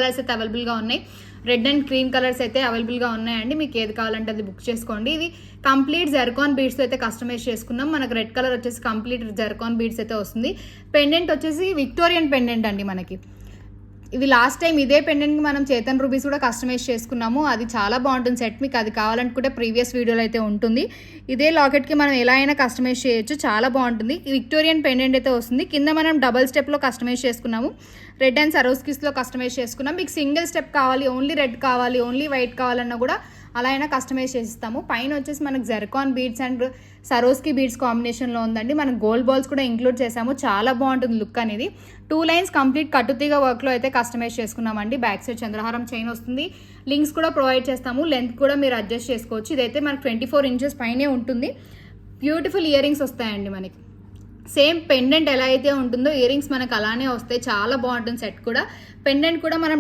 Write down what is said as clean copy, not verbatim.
Colours అయితే అవైలబుల్గా ఉన్నాయి. రెడ్ అండ్ క్రీమ్ కలర్స్ అయితే అవైలబుల్గా ఉన్నాయండి. మీకు ఏది కావాలంటే అది బుక్ చేసుకోండి. ఇది కంప్లీట్ జెర్కాన్ బీడ్స్ అయితే కస్టమైజ్ చేసుకున్నాం. మనకు రెడ్ కలర్ వచ్చేసి కంప్లీట్ జెర్కాన్ బీడ్స్ అయితే వస్తుంది. పెండెంట్ వచ్చేసి విక్టోరియన్ పెండెంట్ అండి. మనకి ఇది లాస్ట్ టైం ఇదే పెండెంట్కి మనం చేతన్ రూబీస్ కూడా కస్టమైజ్ చేసుకున్నాము. అది చాలా బాగుంటుంది సెట్. మీకు అది కావాలనుకుంటే ప్రీవియస్ వీడియోలో అయితే ఉంటుంది. ఇదే లాకెట్కి మనం ఎలా అయినా కస్టమైజ్ చేయొచ్చు, చాలా బాగుంటుంది. విక్టోరియన్ పెండెంట్ అయితే వస్తుంది. కింద మనం డబల్ స్టెప్లో కస్టమైజ్ చేసుకున్నాము. రెడ్ అండ్ సరోస్కిస్లో కస్టమైజ్ చేసుకున్నాం. మీకు సింగిల్ స్టెప్ కావాలి, ఓన్లీ రెడ్ కావాలి, ఓన్లీ వైట్ కావాలన్నా కూడా అలా అయినా కస్టమైజ్ చేసిస్తాము. పైన వచ్చేసి మనకు జెర్కాన్ బీడ్స్ అండ్ సరోస్కి బీడ్స్ కాంబినేషన్లో ఉందండి. మనం గోల్డ్ బాల్స్ కూడా ఇంక్లూడ్ చేసాము. చాలా బాగుంటుంది లుక్ అనేది. 2 లైన్స్ కంప్లీట్ కట్టుతీగ వర్క్లో అయితే కస్టమైజ్ చేసుకున్నామండి. బ్యాక్ సైడ్ చంద్రహారం చైన్ వస్తుంది. లింక్స్ కూడా ప్రొవైడ్ చేస్తాము. లెంత్ కూడా మీరు అడ్జస్ట్ చేసుకోవచ్చు. ఇదైతే మనకు 24 ఇంచెస్ పైనే ఉంటుంది. బ్యూటిఫుల్ ఇయర్ రింగ్స్ వస్తాయండి. మనకి సేమ్ పెండెంట్ ఎలా అయితే ఉంటుందో ఇయర్ రింగ్స్ మనకు అలానే వస్తాయి. చాలా బాగుంటుంది సెట్ కూడా. పెండెంట్ కూడా మనం